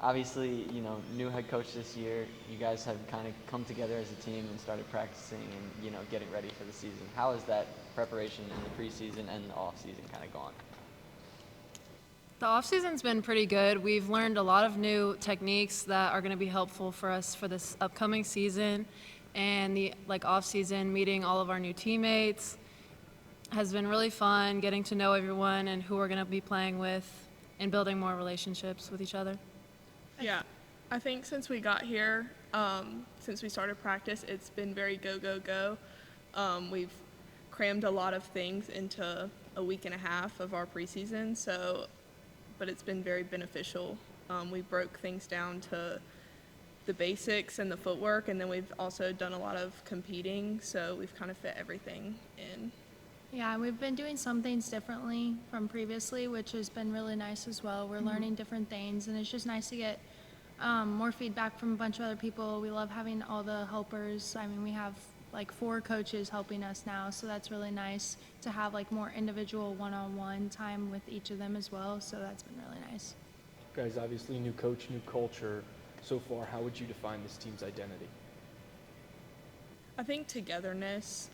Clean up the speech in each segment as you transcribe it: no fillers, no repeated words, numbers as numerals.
Obviously, new head coach this year. You guys have kind of come together as a team and started practicing and, getting ready for the season. How has that preparation in the preseason and the off-season kind of gone? The off-season's been pretty good. We've learned a lot of new techniques that are going to be helpful for us for this upcoming season. And the off-season, meeting all of our new teammates has been really fun, getting to know everyone and who we're going to be playing with and building more relationships with each other. Yeah, I think since we got here, since we started practice, it's been very go, go, go. We've crammed a lot of things into a week and a half of our preseason, but it's been very beneficial. We broke things down to the basics and the footwork, and then we've also done a lot of competing, so we've kind of fit everything in. Yeah, we've been doing some things differently from previously, which has been really nice as well. We're learning different things, and it's just nice to get more feedback from a bunch of other people. We love having all the helpers. I mean, we have 4 coaches helping us now, so that's really nice to have more individual one-on-one time with each of them as well, so that's been really nice. Guys, obviously new coach, new culture. So far, how would you define this team's identity? I think togetherness.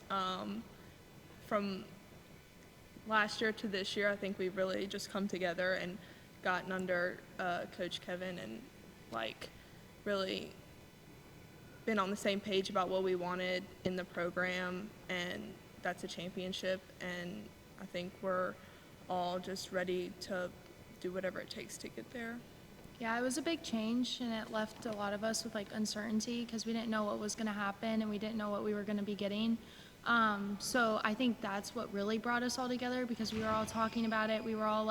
From last year to this year, I think we've really just come together and gotten under Coach Kevin and really been on the same page about what we wanted in the program, and that's a championship, and I think we're all just ready to do whatever it takes to get there. Yeah, it was a big change, and it left a lot of us with uncertainty because we didn't know what was going to happen and we didn't know what we were going to be getting. So I think that's what really brought us all together because we were all talking about it. We were all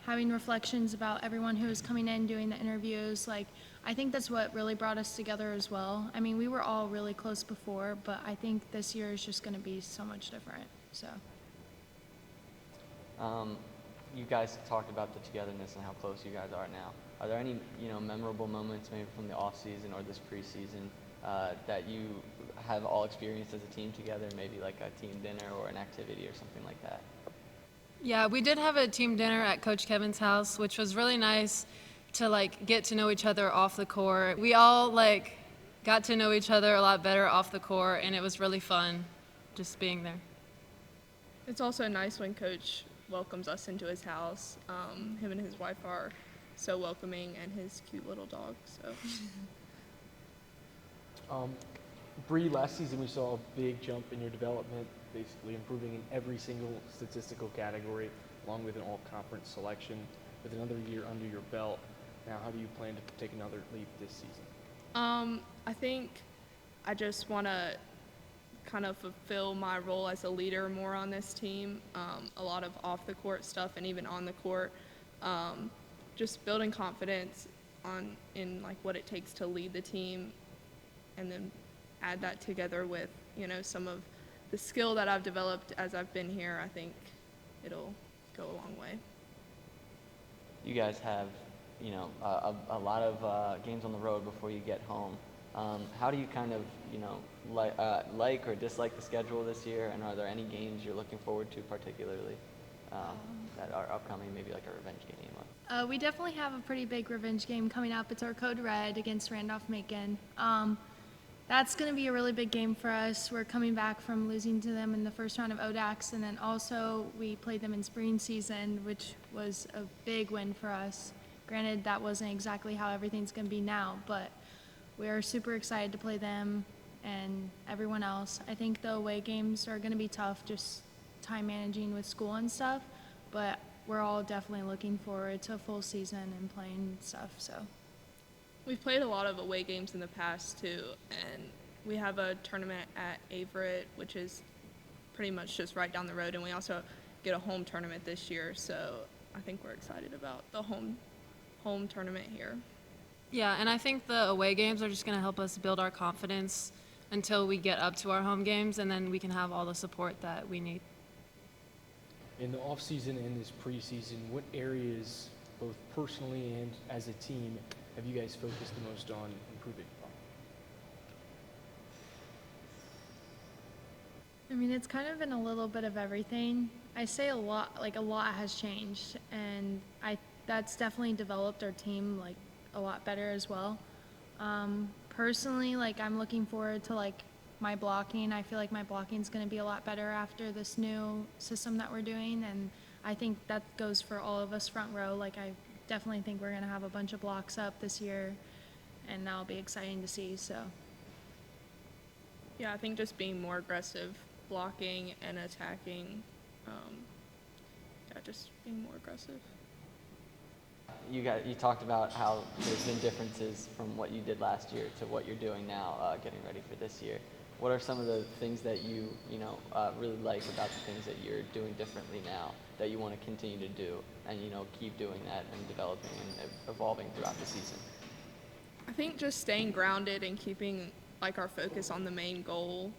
having reflections about everyone who was coming in, doing the interviews. I think that's what really brought us together as well. I mean, we were all really close before, but I think this year is just going to be so much different. So. You guys talked about the togetherness and how close you guys are now. Are there any, memorable moments maybe from the off season or this preseason that you have all experienced as a team together, maybe like a team dinner or an activity or something like that? Yeah, we did have a team dinner at Coach Kevin's house, which was really nice to get to know each other off the court. We all got to know each other a lot better off the court, and it was really fun just being there. It's also nice when Coach welcomes us into his house. Him and his wife are so welcoming, and his cute little dog. Bree, last season we saw a big jump in your development, basically improving in every single statistical category, along with an all-conference selection. With another year under your belt, now how do you plan to take another leap this season? I think I just want to kind of fulfill my role as a leader more on this team. A lot of off-the-court stuff and even on the court. Just building confidence in what it takes to lead the team, and then add that together with some of the skill that I've developed as I've been here. I think it'll go a long way. You guys have a lot of games on the road before you get home. How do you kind of like or dislike the schedule this year, and are there any games you're looking forward to particularly that are upcoming, maybe like a revenge game? We definitely have a pretty big revenge game coming up. It's our Code Red against Randolph-Macon. That's going to be a really big game for us. We're coming back from losing to them in the first round of ODAX, and then also we played them in spring season, which was a big win for us. Granted, that wasn't exactly how everything's going to be now, but we are super excited to play them and everyone else. I think the away games are going to be tough, just time managing with school and stuff, but we're all definitely looking forward to a full season and playing stuff. So We've played a lot of away games in the past too, and we have a tournament at Averett, which is pretty much just right down the road, and we also get a home tournament this year, so I think we're excited about the home tournament here. Yeah, and I think the away games are just going to help us build our confidence until we get up to our home games, and then we can have all the support that we need. In the off-season and this preseason, what areas, both personally and as a team, have you guys focused the most on improving upon? I mean, it's kind of been a little bit of everything. I say a lot has changed, and that's definitely developed our team a lot better as well. Personally, like I'm looking forward to like my blocking. I feel like my blocking is going to be a lot better after this new system that we're doing, and I think that goes for all of us front row. Like I definitely think we're going to have a bunch of blocks up this year, and that'll be exciting to see. So Yeah, I think just being more aggressive, blocking and attacking. Yeah, just being more aggressive. You talked about how there's been differences from what you did last year to what you're doing now, getting ready for this year. What are some of the things that you really like about the things that you're doing differently now that you want to continue to do and keep doing that and developing and evolving throughout the season? I think just staying grounded and keeping like our focus on the main goal,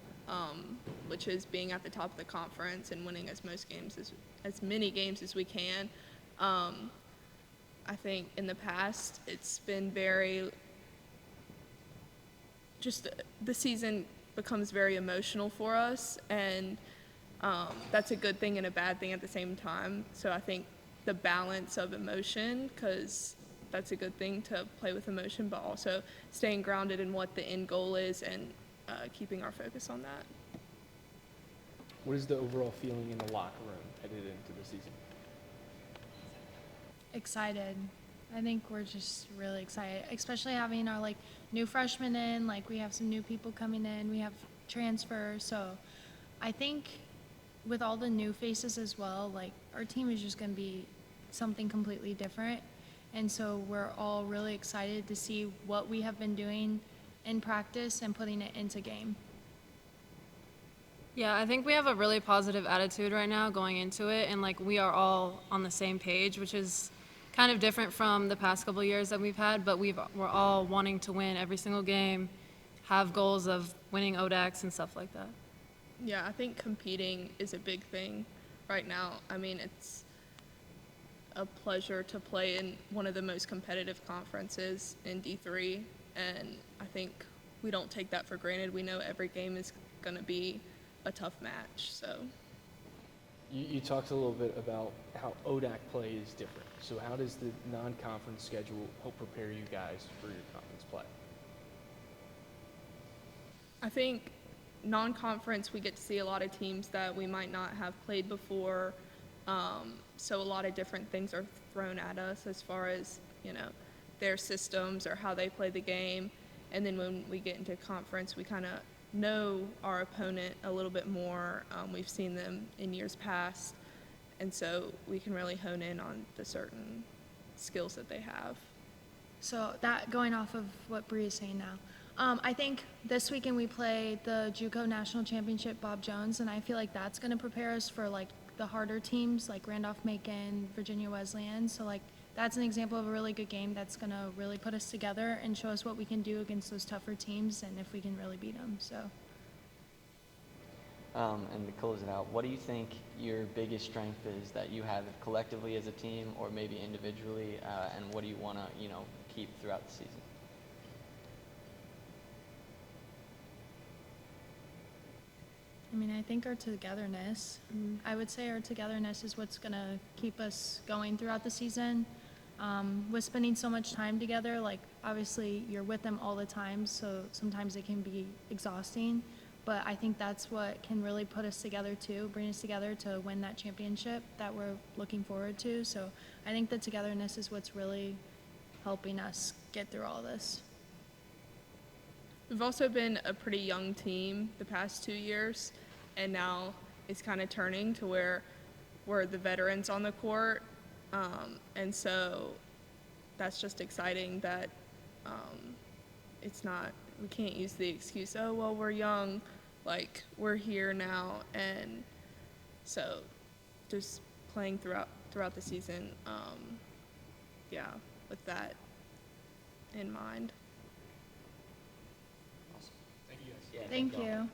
which is being at the top of the conference and winning as many games as we can. I think in the past it's been the season becomes very emotional for us, and that's a good thing and a bad thing at the same time. So I think the balance of emotion, because that's a good thing to play with emotion, but also staying grounded in what the end goal is and keeping our focus on that. What is the overall feeling in the locker room headed into the season? excited. I think we're just really excited, especially having our like new freshmen in. Like we have some new people coming in. We have transfers, so I think with all the new faces as well, like our team is just going to be something completely different. And so we're all really excited to see what we have been doing in practice and putting it into game. Yeah, I think we have a really positive attitude right now going into it, and like we are all on the same page, which is kind of different from the past couple of years that we've had, but we're all wanting to win every single game, have goals of winning ODACs and stuff like that. Yeah, I think competing is a big thing right now. I mean, it's a pleasure to play in one of the most competitive conferences in D3, and I think we don't take that for granted. We know every game is going to be a tough match, so. You talked a little bit about how ODAC play is different. So how does the non-conference schedule help prepare you guys for your conference play? I think non-conference, we get to see a lot of teams that we might not have played before. So a lot of different things are thrown at us as far as, their systems or how they play the game. And then when we get into conference, we kind of know our opponent a little bit more. We've seen them in years past. And so we can really hone in on the certain skills that they have. So that going off of what Bree is saying now, I think this weekend we play the JUCO National Championship Bob Jones, and I feel like that's going to prepare us for like the harder teams like Randolph-Macon, Virginia Wesleyan. So like that's an example of a really good game that's going to really put us together and show us what we can do against those tougher teams and if we can really beat them. So. And to close it out, what do you think your biggest strength is that you have collectively as a team or maybe individually, and what do you want to, keep throughout the season? I mean, I think our togetherness. I would say our togetherness is what's going to keep us going throughout the season. With spending so much time together, like obviously you're with them all the time, so sometimes it can be exhausting. But I think that's what can really put us together too, bring us together to win that championship that we're looking forward to. So I think the togetherness is what's really helping us get through all this. We've also been a pretty young team the past 2 years, and now it's kind of turning to where we're the veterans on the court. And so that's just exciting that we can't use the excuse, oh, well, we're young. Like, we're here now. And so just playing throughout the season, with that in mind. Awesome. Thank you guys. Yeah, Thank you all. you.